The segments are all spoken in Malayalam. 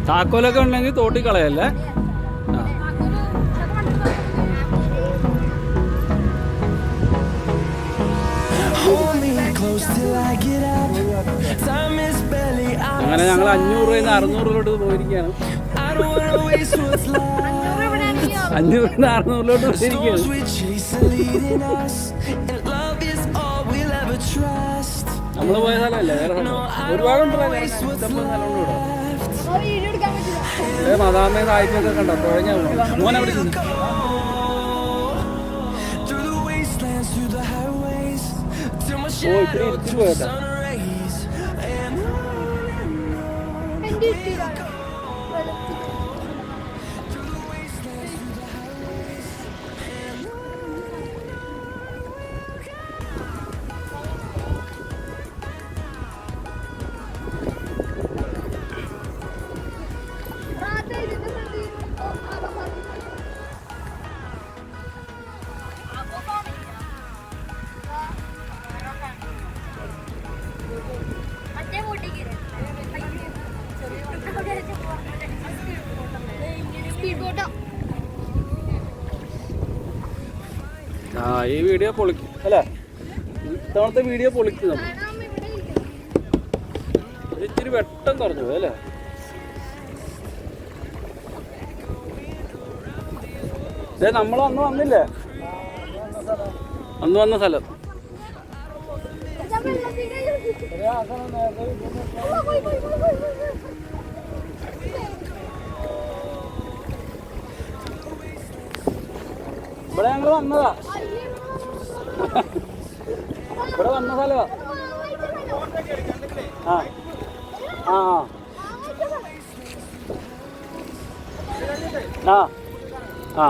താക്കോലൊക്കെ ഉണ്ടെങ്കിൽ തോട്ടി കളയല്ലേ. അങ്ങനെ ഞങ്ങൾ 500 രൂപയിൽ നിന്ന് 600 രൂപയിലോട്ട് പോയിരിക്കുകയാണ്. 500 നിന്ന് 600 പോയിരിക്കുകയാണ്. നമ്മൾ പോയ സ്ഥലമല്ലേ, വേറെ സ്ഥലം ഒരുപാടുണ്ടല്ലോ. മദാമേ സാഹിത്യമൊക്കെ കണ്ടോ തുഴഞ്ഞ മോനെ വിളിക്കുന്നു. ഓ ഇത്തിരി ഇരിച്ചു പോയട്ടാ. ഈ വീഡിയോ പൊളിക്കും അല്ലേ, ഇത്തവണത്തെ വീഡിയോ പൊളിക്കും. ഇച്ചിരി വെട്ടം കുറഞ്ഞു അല്ലേ. നമ്മൾ അന്ന് വന്നില്ലേ, അന്ന് വന്ന സ്ഥലം. ഇവിടെ ഞങ്ങൾ വന്നതാ, ഇവിടെ വന്ന സ്ഥലമാ. ആ ആ ആ ആ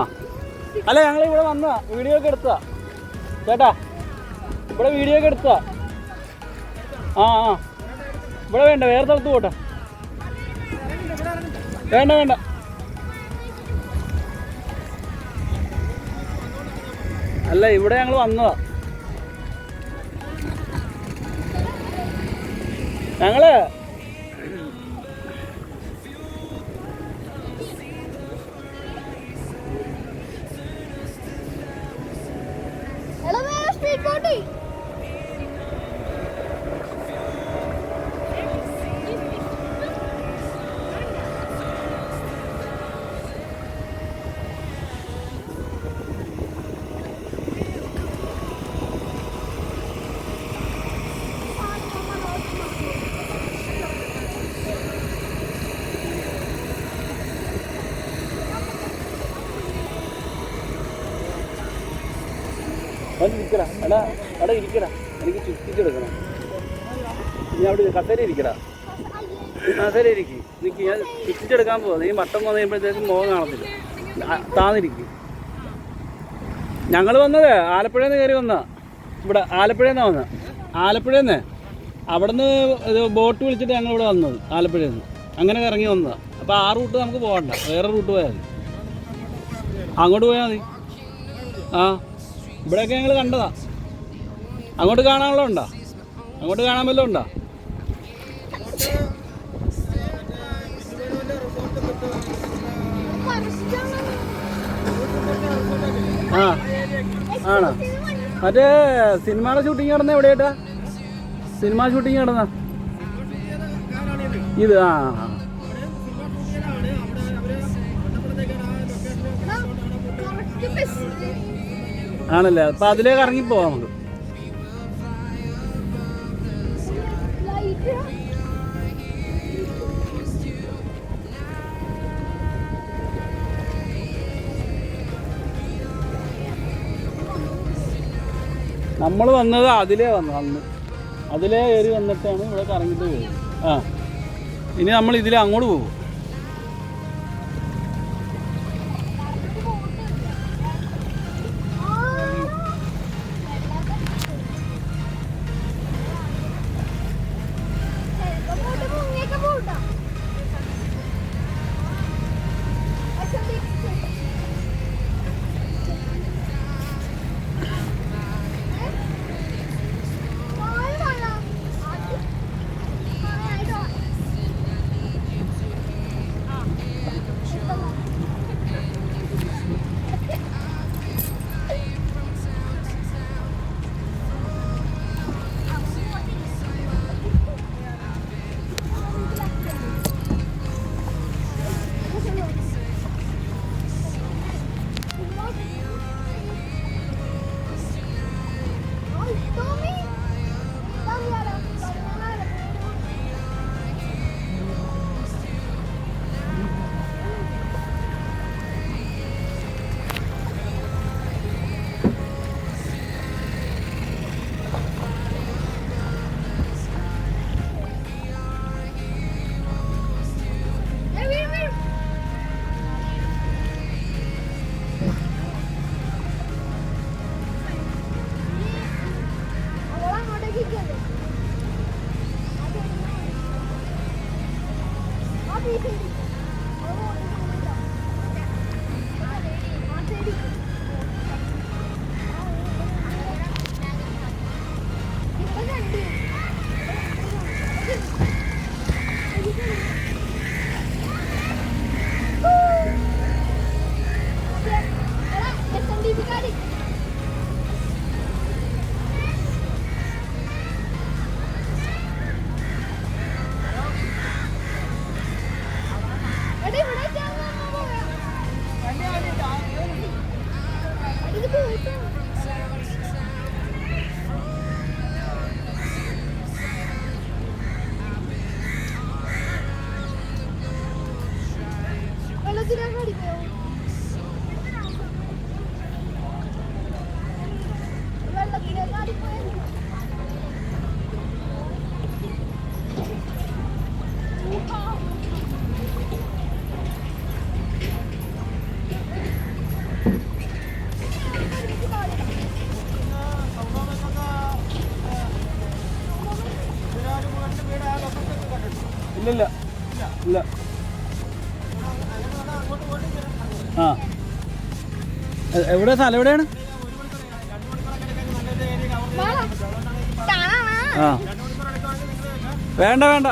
അല്ല ഞങ്ങൾ ഇവിടെ വന്നതാ, വീഡിയോ ഒക്കെ എടുത്തതാ ചേട്ടാ, ഇവിടെ വീഡിയോ ഒക്കെ എടുത്തതാ. ആ ആ ഇവിടെ വേണ്ട, വേറെ സ്ഥലത്ത് പോട്ടെ. വേണ്ട വേണ്ട, അല്ല ഇവിടെ ഞങ്ങൾ വന്നതാ. ഞങ്ങള് ഇരിക്കടാ, എടാ അവിടെ ഇരിക്കടാ, എനിക്ക് ചുറ്റിച്ചെടുക്കണം. നീ അവിടെ കസേര ഇരിക്കടാ, കസേര ഇരിക്കും. നിൽക്കി, ഞാൻ ചുറ്റിച്ചെടുക്കാൻ പോവാ. നീ മട്ടം വന്നു കഴിയുമ്പോഴത്തേക്കും മുഖം കാണത്തില്ല, താന്നിരിക്കും. ഞങ്ങൾ വന്നത് ആലപ്പുഴയിൽ നിന്ന് കയറി വന്നാ, ഇവിടെ ആലപ്പുഴയിൽ നിന്നാണ് വന്നത്. ആലപ്പുഴയിൽ നിന്ന് അവിടെ നിന്ന് ഇത് ബോട്ട് വിളിച്ചിട്ട് ഞങ്ങൾ ഇവിടെ വന്നത്, ആലപ്പുഴയിൽ നിന്ന് അങ്ങനെ ഇറങ്ങി വന്നതാണ്. അപ്പോൾ ആ റൂട്ട് നമുക്ക് പോകണ്ട, വേറെ റൂട്ട് പോയാൽ മതി, അങ്ങോട്ട് പോയാൽ മതി. ആ ഇവിടെയൊക്കെ ഞങ്ങൾ കണ്ടതാ. അങ്ങോട്ട് കാണാനുള്ള ഉണ്ടോ? അങ്ങോട്ട് കാണാൻ വല്ലതും ഉണ്ടോ? ആ ആണോ? മറ്റേ സിനിമയുടെ ഷൂട്ടിങ് നടന്ന എവിടെയായിട്ടാ സിനിമ ഷൂട്ടിങ് നടന്ന ഇത്? ആ ആണല്ലേ, അപ്പം അതിലേക്ക് ഇറങ്ങിപ്പോവാം നമുക്ക്. നമ്മൾ വന്നത് അതിലേ വന്നു, അന്ന് അതിലേ കയറി വന്നിട്ടാണ് ഇവിടെ കറങ്ങിയിട്ട് പോകും. ആ ഇനി നമ്മൾ ഇതിലേ അങ്ങോട്ട് പോകും. ഇല്ലില്ല ഇല്ല. ആ എവിടെ സ്ഥലം എവിടെയാണ്? ആ വേണ്ട വേണ്ട,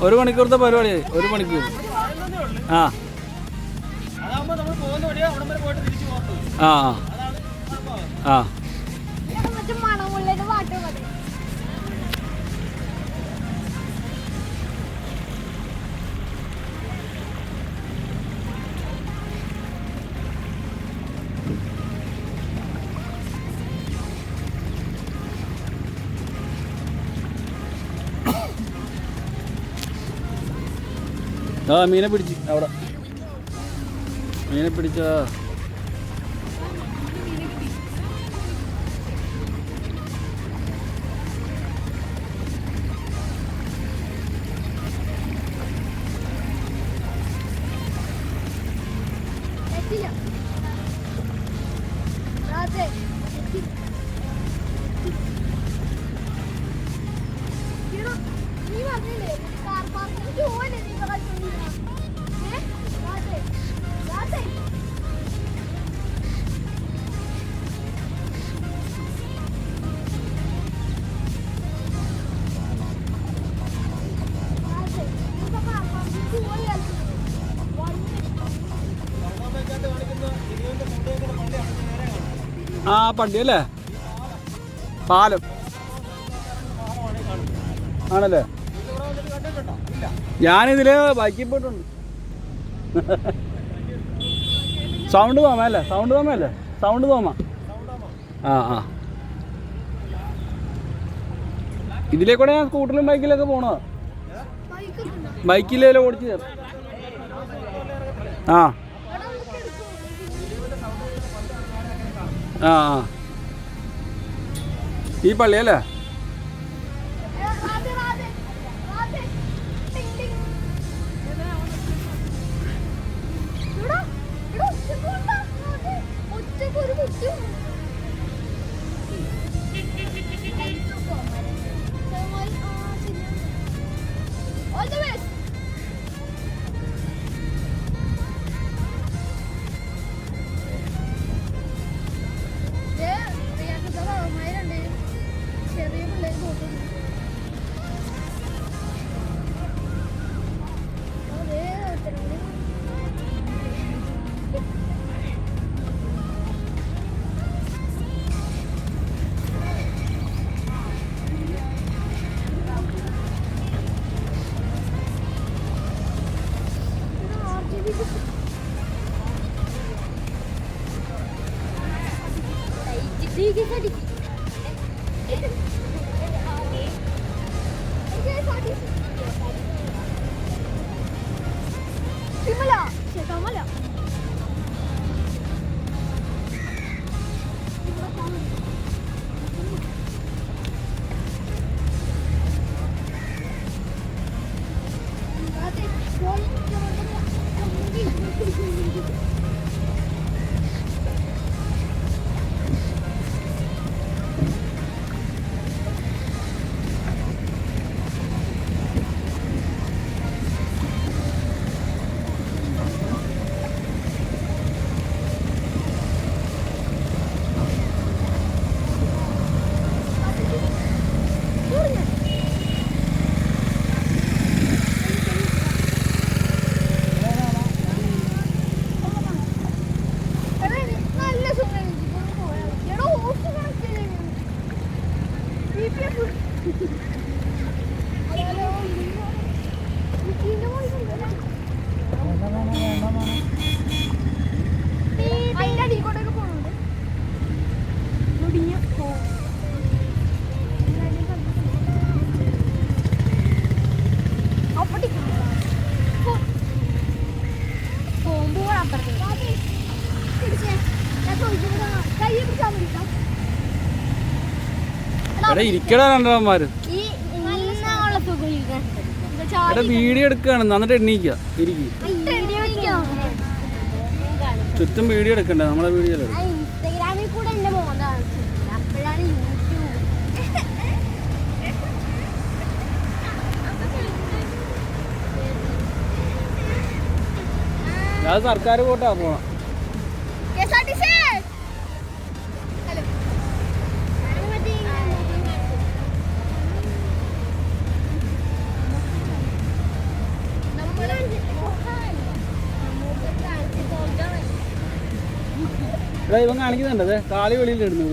1 മണിക്കൂറത്തെ പരിപാടിയായി. 1 മണിക്കൂർ. ആ ആ ആ ആ മീനെ പിടിച്ച് അവിടെ മീനെ പിടിച്ച ആ പണ്ടി അല്ലേ, പാലം ആണല്ലേ. ഞാനിതില് ബൈക്കിൽ പോയിട്ടുണ്ട്. സൗണ്ട് തോമല്ലേ, സൗണ്ട് തോമ. ആ ആ ഇതിലേക്കൂടെ ഞാൻ സ്കൂട്ടറിലും ബൈക്കിലൊക്കെ പോണതാ. ബൈക്കിലേ ഓടിച്ചു ചേർ. ആ ആ ആ ഈ പള്ളി അല്ലേ? ഇരിക്കടാ രണ്ടാമന്മാര്. വീഡിയോ എടുക്കുകയാണ്, എന്നിട്ട് എണ്ണീക്ക ഇരിക്കും. ചുറ്റും വീഡിയോ എടുക്കണ്ടേ, നമ്മളെ വീഡിയോ ഇൻസ്റ്റാഗ്രാമിൽ കൂടെ എന്റെ മോനാണ് അപ്പോഴാണ് യൂട്യൂബ്. അത് സർക്കാർ പോട്ടാ പോണം. ഇവിടെ ഇവൻ കാണിക്കുന്നുണ്ട്, കാലി വെളിയിൽ ഇടുന്നു.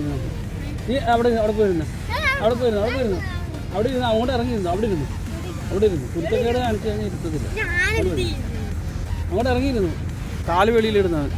നീ അവിടെ പോയിരുന്നു, അവിടെ ഇരുന്നു അങ്ങോട്ട് ഇറങ്ങിയിരുന്നു. അവിടെ ഇരുന്നു കുരുത്തക്കേട് കാണിച്ചു കഴിഞ്ഞാൽ ഇരുത്തത്തില്ല. അങ്ങോട്ട് ഇറങ്ങിയിരുന്നു, കാല് വെളിയിലിടുന്നത്.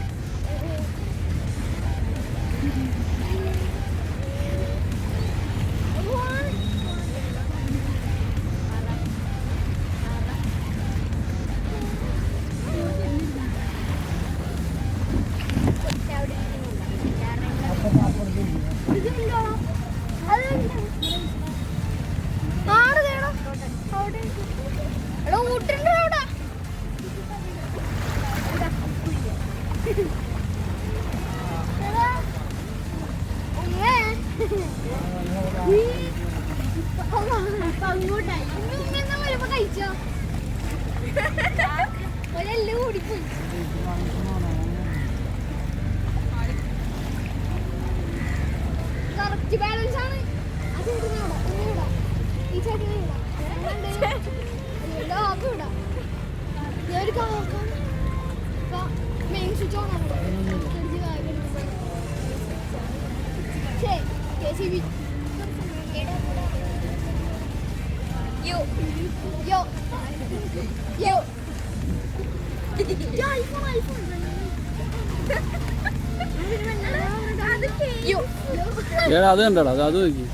അത് കണ്ടടാ, അത് നോക്കി.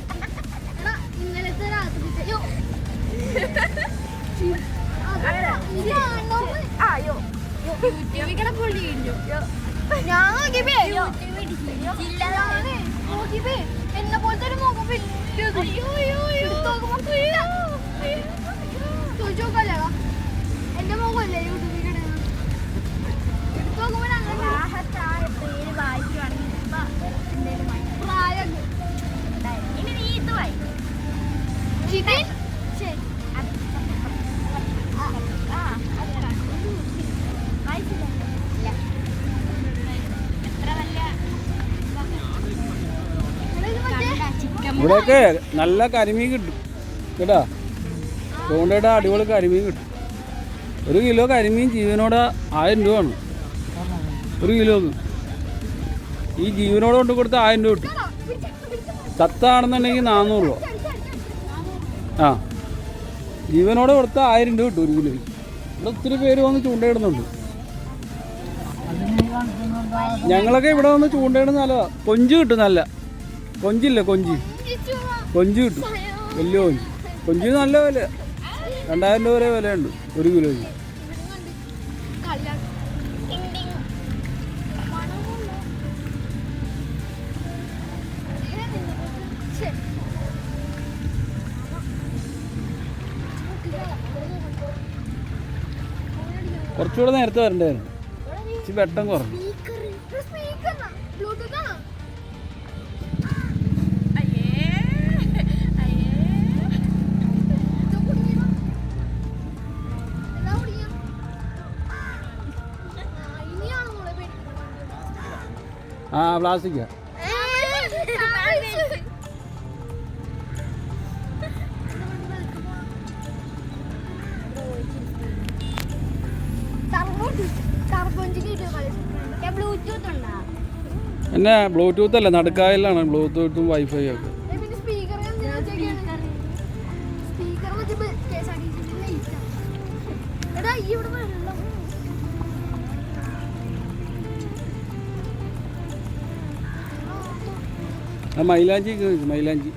എന്നെ പോലത്തെ ഒരു മുഖം ചോദിച്ചോക്കല്ലേ എന്റെ മുഖമല്ലേ യൂട്യൂബിൽ എടുത്തു നോക്കുമ്പോൾ ഇവിടെയൊക്കെ നല്ല കരിമീൻ കിട്ടും കേട്ടാ. ചൂണ്ടയുടെ അടിപൊളി കരിമീൻ കിട്ടും. 1 കിലോ കരിമീൻ ജീവനോടെ 1000 രൂപയാണ്. 1 കിലോക്ക് ഈ ജീവനോട് കൊണ്ട് കൊടുത്ത 1000 രൂപ കിട്ടും. ചത്താണെന്നുണ്ടെങ്കിൽ 400 രൂപ. ആ, ജീവനോട് കൊടുത്താൽ 1000 രൂപ കിട്ടും 1 കിലോ. ഇവിടെ ഒത്തിരി പേര് വന്ന് ചൂണ്ടയിടുന്നുണ്ട്. ഞങ്ങളൊക്കെ ഇവിടെ വന്ന് ചൂണ്ടയിടുന്ന നല്ലതാ. കൊഞ്ച് കിട്ടും, നല്ല കൊഞ്ചില്ല, കൊഞ്ച് കിട്ടും, വലിയ കൊഞ്ചിന് നല്ല വില. 2000 രൂപ വരെ വിലയുണ്ട് 1 കിലോയ്ക്ക്. കുറച്ചുകൂടെ നേരത്തെ വരണ്ടായിരുന്നു, ഇച്ചിരി വെട്ടം കുറഞ്ഞു. ആ, പ്ലാസ്റ്റിക്കാ. പിന്നെ ബ്ലൂടൂത്ത് അല്ല, നടുക്കായലാണ് ബ്ലൂടൂത്തും വൈഫൈ ഒക്കെ. മൈലാഞ്ചി മൈലാഞ്ചി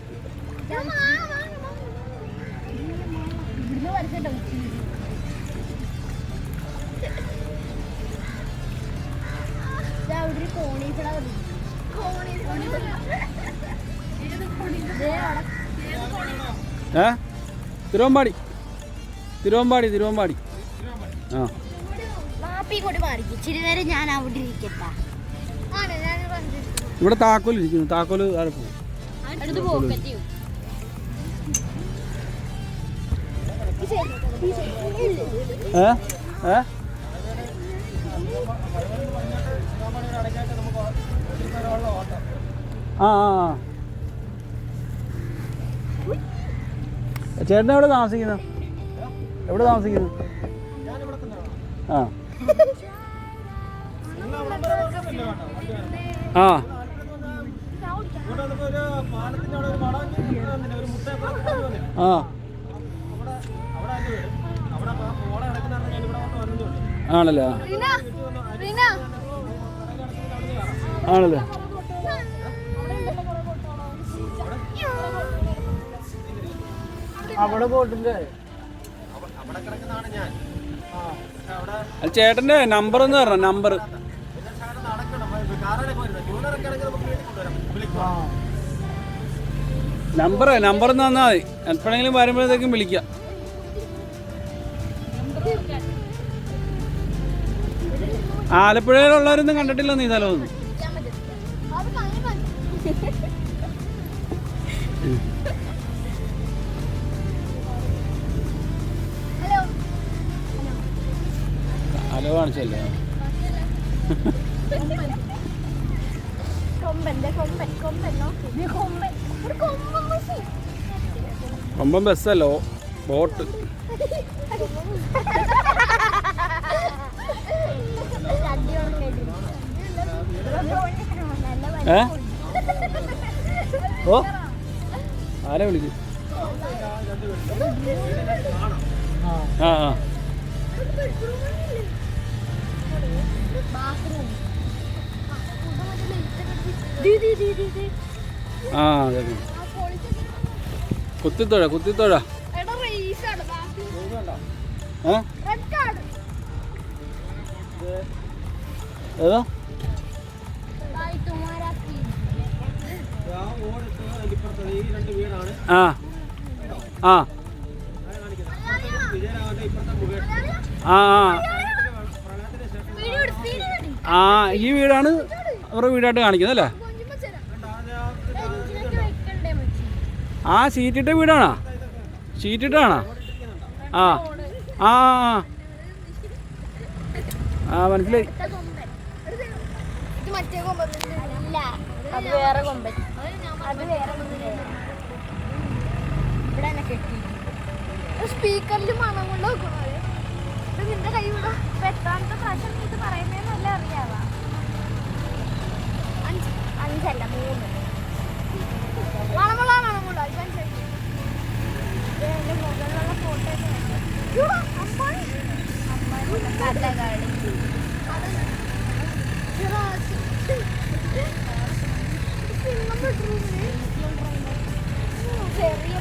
തിരുവമ്പാടി തിരുവമ്പാടി തിരുവമ്പാടി ആ മാപ്പി കൊണ്ട് മാറിക്കും ഇച്ചിരി നേരം ഞാൻ അവിടെ ഇരിക്കട്ടാ. ഇവിടെ താക്കോൽ ഇരിക്കുന്നു. താക്കോല് ആരെ പോകും? ഏ ഏ ആ ആ ചേട്ടൻ എവിടെ താമസിക്കുന്നത്? എവിടെ താമസിക്കുന്നു? ആ ആ ആ ആണല്ലേ ആണല്ലേ അവിടെ പോയിട്ടില്ലേ? ചേട്ടൻ്റെ നമ്പർ എന്ന് പറഞ്ഞ നമ്പർ നമ്പർ തന്നാൽ മതി. എപ്പോഴെങ്കിലും വരുമ്പോഴത്തേക്കും വിളിക്കാം. ആലപ്പുഴയിലുള്ളവരൊന്നും കണ്ടിട്ടില്ല നീ സ്ഥലമൊന്നും. ഹലോ കാണിച്ചല്ലേ? കൊമ്പൻ ബസ്സല്ലോ, ബോട്ട്. ഏ ഓ ആരെ വിളിക്കും? ആ ആ ആ അതെ കുത്തിത്തോഴ കുത്തിത്തോഴ. ഏതാ ആ ആ ആ ആ ഈ വീടാണ് അവരുടെ വീടായിട്ട് കാണിക്കുന്നത് അല്ലേ? ആ ഷീറ്റിട്ട വീടാണോ? ഷീറ്റിട്ടാണോ? ആ ആ ആ മനസ്സിലായി. സ്പീക്കറിൽ മണം കൊണ്ട് നോക്കുന്നത് നിന്റെ കൈ വിട. എത്രാമത്തെ പ്രാവശ്യം ഇത് പറയുന്നതെന്നല്ല അറിയാവാ. 5 അല്ല 3 മണമുള്ള മണമുള്ള എന്റെ മുകളിലുള്ള ഫോട്ടോ ചെറിയ